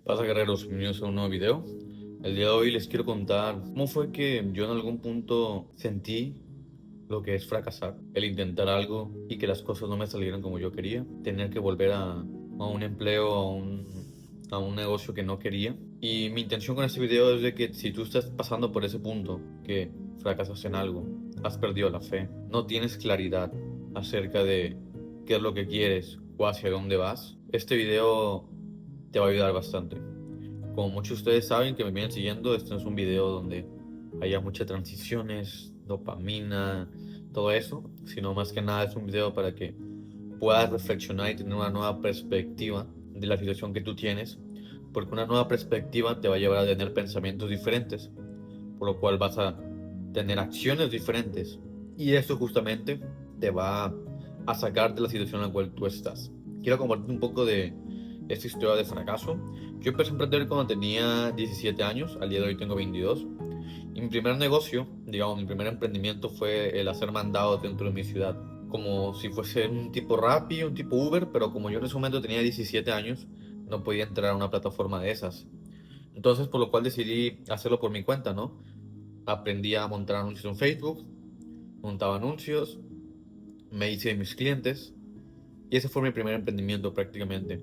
¿Qué pasa, guerreros? Bienvenidos a un nuevo video. El día de hoy les quiero contar cómo fue que yo en algún punto sentí lo que es fracasar, el intentar algo y que las cosas no me salieran como yo quería, tener que volver a un empleo, a un negocio que no quería. Y mi intención con este video es de que si tú estás pasando por ese punto, que fracasas en algo, has perdido la fe, no tienes claridad acerca de qué es lo que quieres o hacia dónde vas, este video te va a ayudar bastante. Como muchos de ustedes saben que me vienen siguiendo, este no es un video donde haya muchas transiciones, dopamina, todo eso, sino más que nada es un video para que puedas reflexionar y tener una nueva perspectiva de la situación que tú tienes, porque una nueva perspectiva te va a llevar a tener pensamientos diferentes, por lo cual vas a tener acciones diferentes, y eso justamente te va a sacar de la situación en la cual tú estás. Quiero compartir un poco de esta historia de fracaso. Yo empecé a emprender cuando tenía 17 años, al día de hoy tengo 22. Y mi primer negocio, digamos, mi primer emprendimiento fue el hacer mandados dentro de mi ciudad. Como si fuese un tipo Rappi, un tipo Uber, pero como yo en ese momento tenía 17 años, no podía entrar a una plataforma de esas. Entonces, por lo cual decidí hacerlo por mi cuenta, ¿no? Aprendí a montar anuncios en Facebook, montaba anuncios, me hice de mis clientes y ese fue mi primer emprendimiento prácticamente.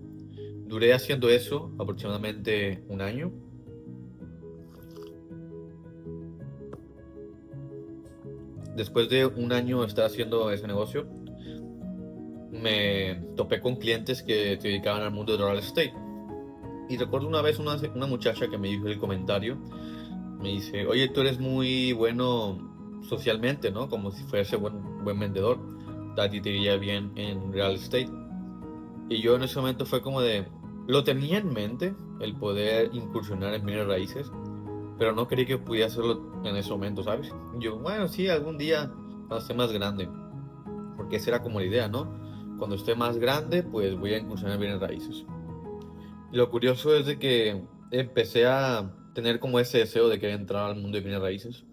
Duré haciendo eso aproximadamente un año. Después de un año de estar haciendo ese negocio, me topé con clientes que se dedicaban al mundo del real estate. Y recuerdo una vez una muchacha que me dijo el comentario, me dice, oye, tú eres muy bueno socialmente, ¿no? Como si fuese buen vendedor. A ti te iría bien en real estate. Y yo en ese momento fue como de, lo tenía en mente, el poder incursionar en bienes raíces, pero no creí que pudiera hacerlo en ese momento, ¿sabes? Yo, bueno, sí, algún día cuando esté más grande, porque esa era como la idea, ¿no? Cuando esté más grande, pues voy a incursionar en bienes raíces. Y lo curioso es de que empecé a tener como ese deseo de querer entrar al mundo de bienes raíces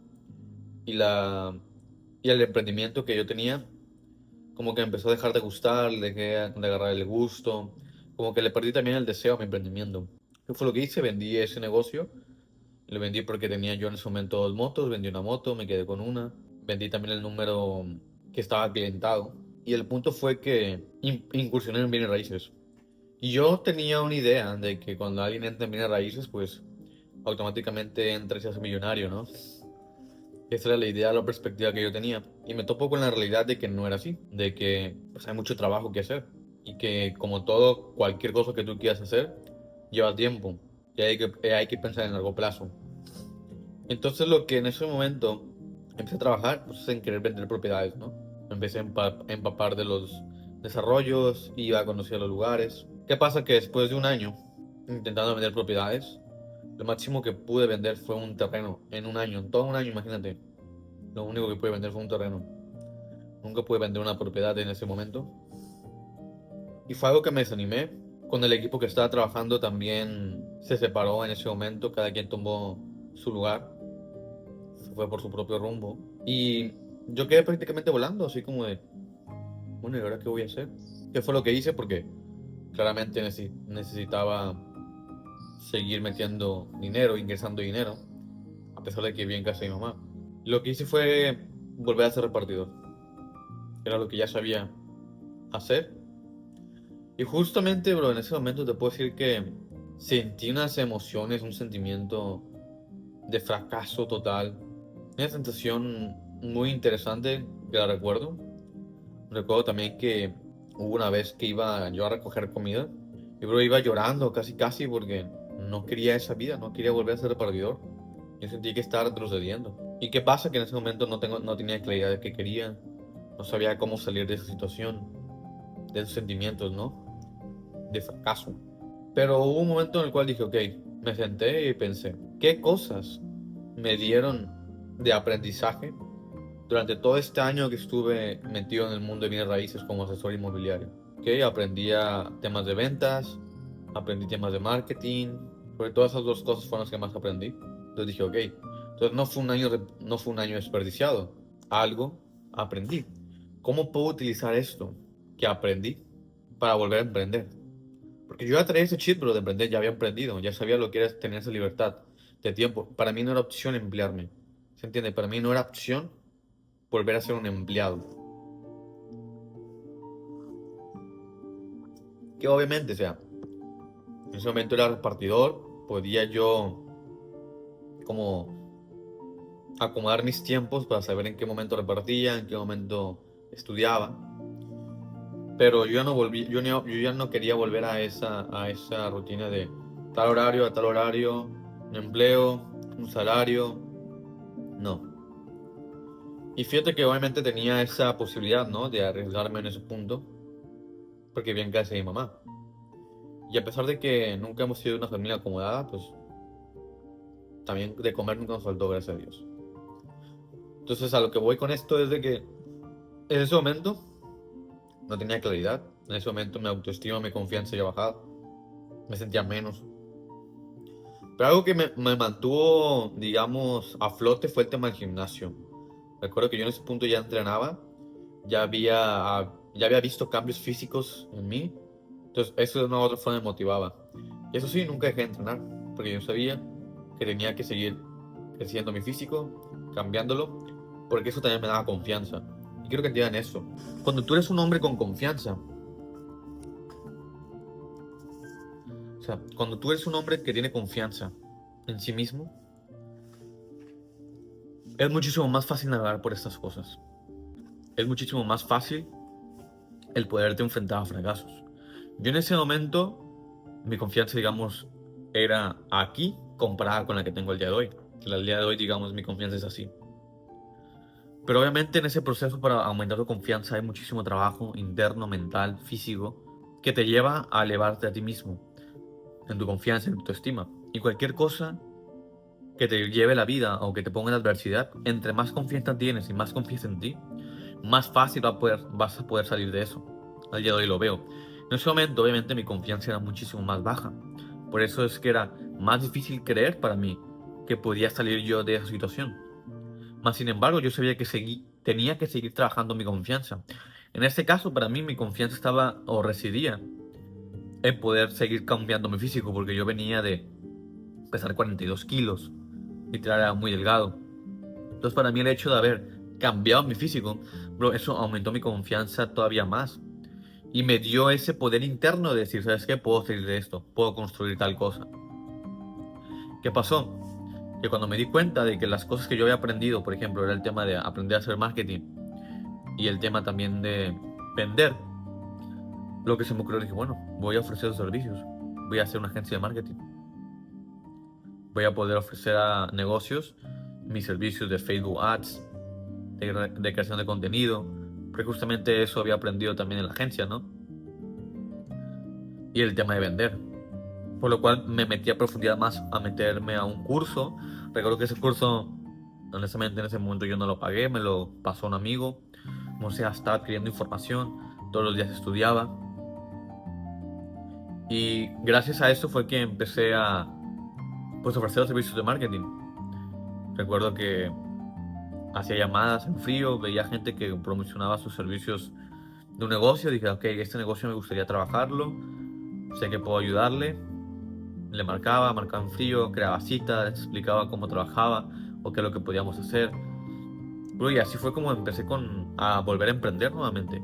y y el emprendimiento que yo tenía como que me empezó a dejar de gustar, dejé de agarrar el gusto, como que le perdí también el deseo a mi emprendimiento. ¿Qué fue lo que hice? Vendí ese negocio, lo vendí porque tenía yo en ese momento dos motos, vendí una moto, me quedé con una, vendí también el número que estaba clientado. Y el punto fue que incursioné en bienes raíces. Y yo tenía una idea de que cuando alguien entra en bienes raíces, pues automáticamente entra y se hace millonario, ¿no? Esa era la idea, la perspectiva que yo tenía. Y me topo con la realidad de que no era así, de que pues, hay mucho trabajo que hacer. Y que como todo, cualquier cosa que tú quieras hacer, lleva tiempo. Y hay que pensar en largo plazo. Entonces lo que en ese momento empecé a trabajar, pues es en querer vender propiedades, ¿no? Me empecé a empapar de los desarrollos, iba a conocer los lugares. ¿Qué pasa? Que después de un año intentando vender propiedades, lo máximo que pude vender fue un terreno en un año, en todo un año, imagínate. Lo único que pude vender fue un terreno. Nunca pude vender una propiedad en ese momento. Y fue algo que me desanimé. Con el equipo que estaba trabajando también se separó en ese momento. Cada quien tomó su lugar. Se fue por su propio rumbo. Y yo quedé prácticamente volando, así como de, bueno, ¿y ahora qué voy a hacer? ¿Qué fue lo que hice? Porque claramente necesitaba seguir metiendo dinero, ingresando dinero, a pesar de que vivía en casa de mi mamá. Lo que hice fue volver a ser repartidor. Era lo que ya sabía hacer. Y justamente, bro, en ese momento te puedo decir que sentí unas emociones, un sentimiento de fracaso total. Una sensación muy interesante que la recuerdo. Recuerdo también que hubo una vez que iba yo a recoger comida y, bro, iba llorando casi casi porque no quería esa vida, no quería volver a ser repartidor. Yo sentí que estaba retrocediendo. ¿Y qué pasa? Que en ese momento no tenía claridad de qué quería, no sabía cómo salir de esa situación, de esos sentimientos, ¿no? De fracaso. Pero hubo un momento en el cual dije, ok, me senté y pensé, ¿qué cosas me dieron de aprendizaje durante todo este año que estuve metido en el mundo de bienes raíces como asesor inmobiliario? Ok, aprendí temas de ventas, aprendí temas de marketing, sobre todas esas dos cosas fueron las que más aprendí. Entonces dije, ok, entonces no fue un año desperdiciado, algo aprendí. ¿Cómo puedo utilizar esto que aprendí para volver a emprender? Porque yo ya traía ese chip, bro, de emprender, ya había emprendido, ya sabía lo que era tener esa libertad de tiempo. Para mí no era opción emplearme. ¿Se entiende? Para mí no era opción volver a ser un empleado. Que obviamente, o sea, en ese momento era repartidor, podía yo como acomodar mis tiempos para saber en qué momento repartía, en qué momento estudiaba. Pero yo ya no volví, yo ya no quería volver a esa rutina de tal horario a tal horario, un empleo, un salario. No. Y fíjate que obviamente tenía esa posibilidad, ¿no? De arriesgarme en ese punto, porque vivía en casa de mi mamá. Y a pesar de que nunca hemos sido una familia acomodada, pues también de comer nunca nos faltó, gracias a Dios. Entonces a lo que voy con esto es de que en ese momento no tenía claridad. En ese momento mi autoestima, mi confianza había bajado. Me sentía menos. Pero algo que me mantuvo, digamos, a flote fue el tema del gimnasio. Recuerdo que yo en ese punto ya entrenaba, ya había visto cambios físicos en mí. Entonces eso de una u otra forma me motivaba. Y eso sí, nunca dejé de entrenar, porque yo sabía que tenía que seguir creciendo mi físico, cambiándolo, porque eso también me daba confianza. Y quiero que entiendan eso. Cuando tú eres un hombre con confianza, o sea, cuando tú eres un hombre que tiene confianza en sí mismo, es muchísimo más fácil navegar por estas cosas. Es muchísimo más fácil el poderte enfrentar a fracasos. Yo en ese momento, mi confianza, digamos, era aquí comparada con la que tengo el día de hoy. Que el día de hoy, digamos, mi confianza es así. Pero obviamente en ese proceso para aumentar tu confianza hay muchísimo trabajo interno, mental, físico, que te lleva a elevarte a ti mismo, en tu confianza, en tu estima. Y cualquier cosa que te lleve la vida o que te ponga en adversidad, entre más confianza tienes y más confías en ti, más fácil vas a poder salir de eso. Al día de hoy lo veo. En ese momento, obviamente, mi confianza era muchísimo más baja. Por eso es que era más difícil creer para mí que podía salir yo de esa situación. Más sin embargo, yo sabía que tenía que seguir trabajando mi confianza. En este caso, para mí, mi confianza estaba o residía en poder seguir cambiando mi físico, porque yo venía de pesar 42 kilos, literal era muy delgado. Entonces, para mí, el hecho de haber cambiado mi físico, bro, eso aumentó mi confianza todavía más. Y me dio ese poder interno de decir, ¿sabes qué? Puedo salir de esto, puedo construir tal cosa. ¿Qué pasó? Que cuando me di cuenta de que las cosas que yo había aprendido, por ejemplo, era el tema de aprender a hacer marketing y el tema también de vender, lo que se me ocurrió, dije, bueno, voy a ofrecer servicios, voy a hacer una agencia de marketing, voy a poder ofrecer a negocios mis servicios de Facebook Ads, de creación de contenido, porque justamente eso había aprendido también en la agencia, ¿no? Y el tema de vender. Por lo cual me metí a profundidad más a meterme a un curso. Recuerdo que ese curso, honestamente en ese momento yo no lo pagué, me lo pasó un amigo. O sea, estaba adquiriendo información, todos los días estudiaba. Y gracias a eso fue que empecé a pues, ofrecer los servicios de marketing. Recuerdo que hacía llamadas en frío, veía gente que promocionaba sus servicios de un negocio. Dije, ok, este negocio me gustaría trabajarlo, sé que puedo ayudarle. Le marcaba en frío, creaba citas, explicaba cómo trabajaba o qué es lo que podíamos hacer. Y así fue como empecé a volver a emprender nuevamente.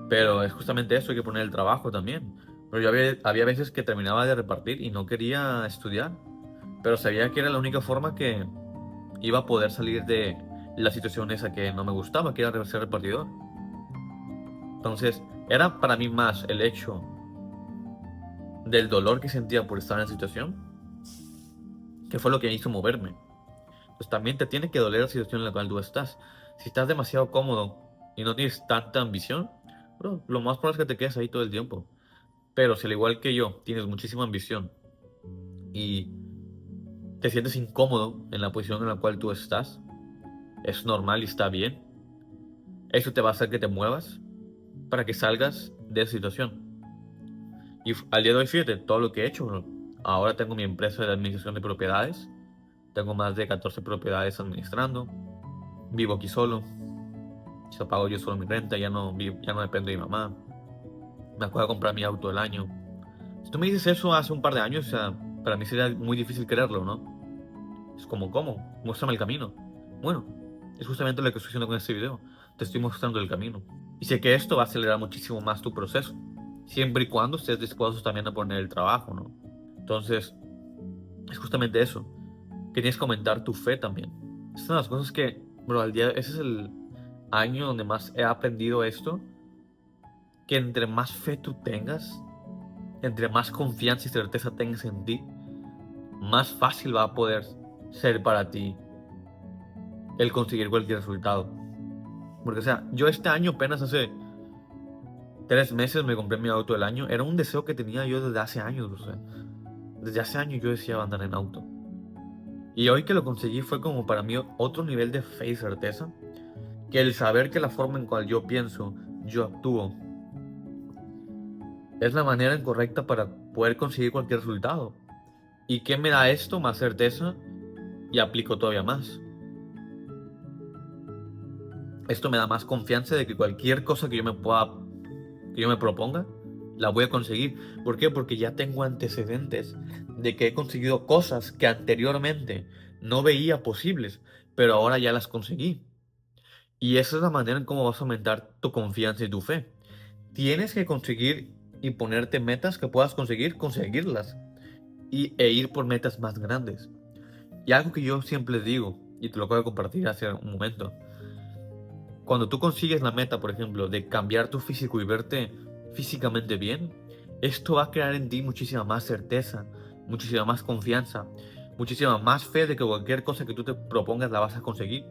Pero es justamente eso, hay que poner el trabajo también. Pero yo había veces que terminaba de repartir y no quería estudiar. Pero sabía que era la única forma que iba a poder salir de la situación esa que no me gustaba, que era ser repartidor. Entonces, era para mí más el hecho del dolor que sentía por estar en la situación, que fue lo que me hizo moverme. Pues también te tiene que doler la situación en la cual tú estás. Si estás demasiado cómodo y no tienes tanta ambición, bro, lo más probable es que te quedes ahí todo el tiempo. Pero si al igual que yo tienes muchísima ambición y te sientes incómodo en la posición en la cual tú estás, es normal y está bien. Eso te va a hacer que te muevas para que salgas de esa situación. Y al día de hoy, fíjate, todo lo que he hecho, bro. Ahora tengo mi empresa de administración de propiedades. Tengo más de 14 propiedades administrando. Vivo aquí solo. Yo pago yo solo mi renta, ya no dependo de mi mamá. me acabo de comprar mi auto del año. Si tú me dices eso hace un par de años, o sea, para mí sería muy difícil creerlo, ¿no? Es como, ¿cómo? Muéstrame el camino. Bueno, es justamente lo que estoy haciendo con este video. Te estoy mostrando el camino. Y sé que esto va a acelerar muchísimo más tu proceso, siempre y cuando estés dispuesto también a poner el trabajo, ¿no? Entonces, es justamente eso, que tienes que aumentar tu fe también. Es una de las cosas que, bro, ese es el año donde más he aprendido esto, que entre más fe tú tengas, entre más confianza y certeza tengas en ti, más fácil va a poder ser para ti el conseguir cualquier resultado. Porque, o sea, yo este año apenas hace 3 meses me compré mi auto del año. Era un deseo que tenía yo desde hace años, o sea, desde hace años yo decía andar en auto. Y hoy que lo conseguí fue como para mí otro nivel de fe y certeza, que el saber que la forma en cual yo pienso, yo actúo, es la manera incorrecta para poder conseguir cualquier resultado. ¿Y qué me da esto? Más certeza, y aplico todavía más. Esto me da más confianza de que cualquier cosa que yo me proponga, la voy a conseguir. ¿Por qué? Porque ya tengo antecedentes de que he conseguido cosas que anteriormente no veía posibles, pero ahora ya las conseguí. Y esa es la manera en cómo vas a aumentar tu confianza y tu fe. Tienes que conseguir y ponerte metas que puedas conseguirlas e ir por metas más grandes. Y algo que yo siempre les digo, y te lo acabo de compartir hace un momento, cuando tú consigues la meta, por ejemplo, de cambiar tu físico y verte físicamente bien, esto va a crear en ti muchísima más certeza, muchísima más confianza, muchísima más fe de que cualquier cosa que tú te propongas la vas a conseguir.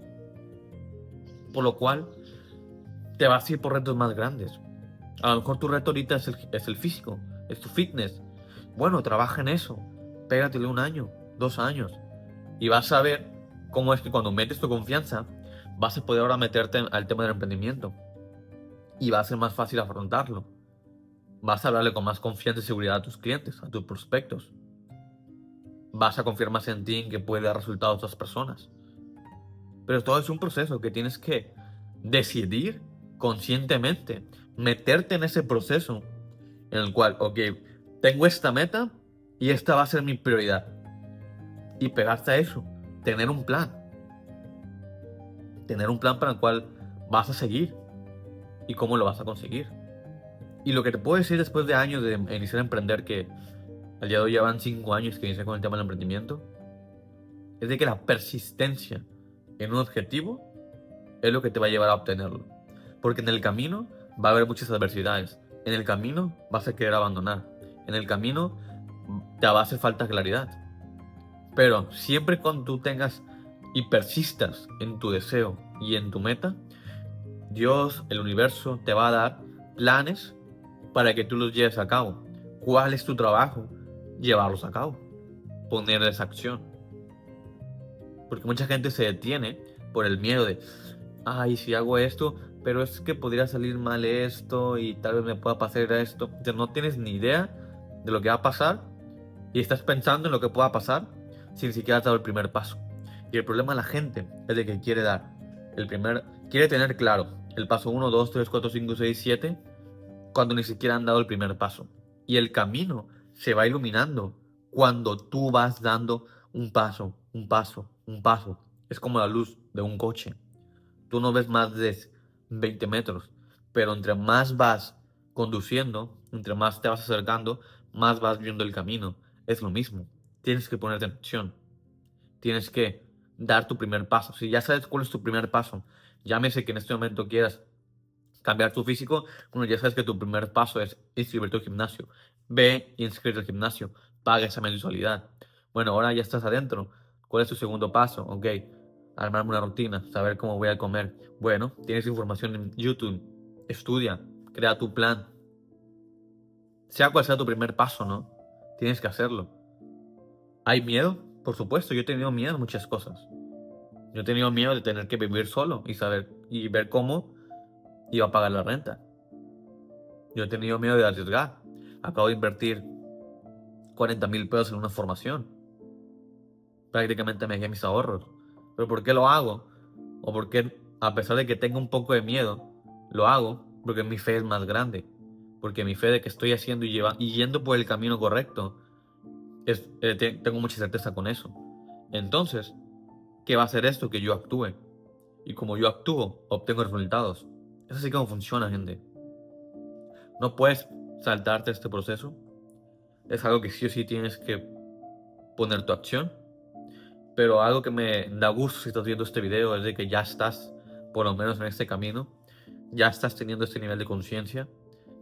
Por lo cual, te vas a ir por retos más grandes. A lo mejor tu reto ahorita es el físico, es tu fitness. Bueno, trabaja en eso. Pégatele 1 año, 2 años. Y vas a ver cómo es que cuando metes tu confianza, vas a poder ahora meterte al tema del emprendimiento. Y va a ser más fácil afrontarlo. Vas a hablarle con más confianza y seguridad a tus clientes, a tus prospectos. Vas a confiar más en ti en que puede dar resultados a otras personas. Pero todo es un proceso que tienes que decidir conscientemente, meterte en ese proceso en el cual, ok, tengo esta meta y esta va a ser mi prioridad. Y pegarte a eso, tener un plan. Tener un plan para el cual vas a seguir y cómo lo vas a conseguir. Y lo que te puedo decir después de años de iniciar a emprender, que al día de hoy ya van 5 años que inicié con el tema del emprendimiento, es de que la persistencia en un objetivo es lo que te va a llevar a obtenerlo. Porque en el camino va a haber muchas adversidades. En el camino vas a querer abandonar. En el camino te va a hacer falta claridad. Pero siempre cuando tú tengas y persistas en tu deseo y en tu meta, Dios, el universo, te va a dar planes para que tú los lleves a cabo. ¿Cuál es tu trabajo? Llevarlos a cabo. Ponerles acción. Porque mucha gente se detiene por el miedo de, ay, si hago esto, pero es que podría salir mal esto y tal vez me pueda pasar esto. O sea, no tienes ni idea de lo que va a pasar y estás pensando en lo que pueda pasar sin siquiera has dado el primer paso. Y el problema de la gente es de que quiere tener claro el paso 1, 2, 3, 4, 5, 6, 7, cuando ni siquiera han dado el primer paso. Y el camino se va iluminando cuando tú vas dando un paso, un paso, un paso. Es como la luz de un coche. Tú no ves más de 20 metros, pero entre más vas conduciendo, entre más te vas acercando, más vas viendo el camino. Es lo mismo. Tienes que ponerte en acción. Tienes que dar tu primer paso. Si ya sabes cuál es tu primer paso, llámese que en este momento quieras cambiar tu físico, bueno, ya sabes que tu primer paso es inscribirte al gimnasio. Ve y inscríbete al gimnasio. Paga esa mensualidad. Bueno, ahora ya estás adentro. ¿Cuál es tu segundo paso? Ok, armarme una rutina, saber cómo voy a comer. Bueno, tienes información en YouTube. Estudia, crea tu plan. Sea cual sea tu primer paso, ¿no? Tienes que hacerlo. ¿Hay miedo? Por supuesto, yo he tenido miedo a muchas cosas. Yo he tenido miedo de tener que vivir solo y ver cómo iba a pagar la renta. Yo he tenido miedo de arriesgar. Acabo de invertir 40,000 pesos en una formación. Prácticamente me dejé mis ahorros. ¿Pero por qué lo hago? O porque, a pesar de que tenga un poco de miedo, lo hago porque mi fe es más grande. porque mi fe de que estoy haciendo y yendo por el camino correcto, tengo mucha certeza con eso. Entonces, ¿qué va a hacer esto? Que yo actúe. Y como yo actúo, obtengo resultados. Es así como funciona, gente. No puedes saltarte este proceso. Es algo que sí o sí tienes que poner tu acción. Pero algo que me da gusto si estás viendo este video es de que ya estás, por lo menos en este camino, ya estás teniendo este nivel de conciencia,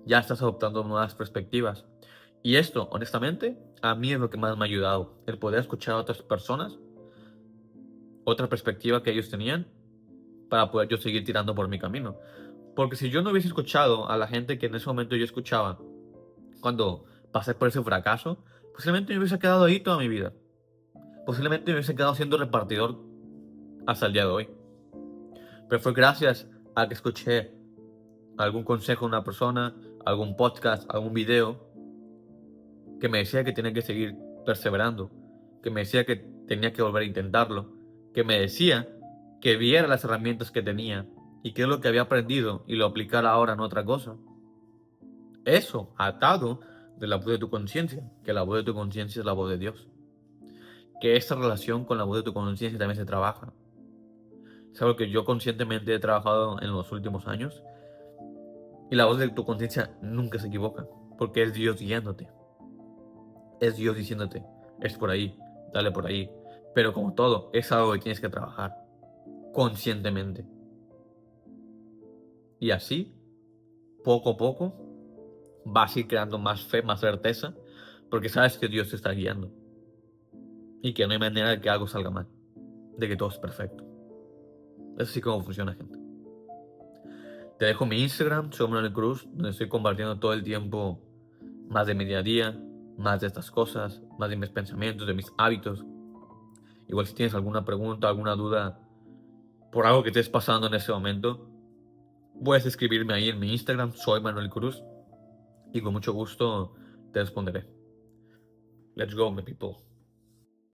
ya estás adoptando nuevas perspectivas. Y esto, honestamente, a mí es lo que más me ha ayudado, el poder escuchar a otras personas, otra perspectiva que ellos tenían, para poder yo seguir tirando por mi camino. Porque si yo no hubiese escuchado a la gente que en ese momento yo escuchaba, cuando pasé por ese fracaso, posiblemente me hubiese quedado ahí toda mi vida. Posiblemente me hubiese quedado siendo repartidor hasta el día de hoy. Pero fue gracias a que escuché algún consejo de una persona, algún podcast, algún video, que me decía que tenía que seguir perseverando, que me decía que tenía que volver a intentarlo, que me decía que viera las herramientas que tenía y qué es lo que había aprendido y lo aplicara ahora en otra cosa. Eso atado de la voz de tu conciencia, que la voz de tu conciencia es la voz de Dios. Que esta relación con la voz de tu conciencia también se trabaja. Es algo que yo conscientemente he trabajado en los últimos años. Y la voz de tu conciencia nunca se equivoca, porque es Dios guiándote. Es Dios diciéndote, es por ahí, dale por ahí. Pero como todo, es algo que tienes que trabajar conscientemente. Y así, poco a poco, vas a ir creando más fe, más certeza, porque sabes que Dios te está guiando. Y que no hay manera de que algo salga mal, de que todo es perfecto. Es así como funciona, gente. Te dejo mi Instagram, soy Manuel Cruz, donde estoy compartiendo todo el tiempo más de mi día a día, más de estas cosas, más de mis pensamientos, de mis hábitos. Igual si tienes alguna pregunta, alguna duda por algo que estés pasando en ese momento, puedes escribirme ahí en mi Instagram, soy Manuel Cruz, y con mucho gusto te responderé. Let's go, my people.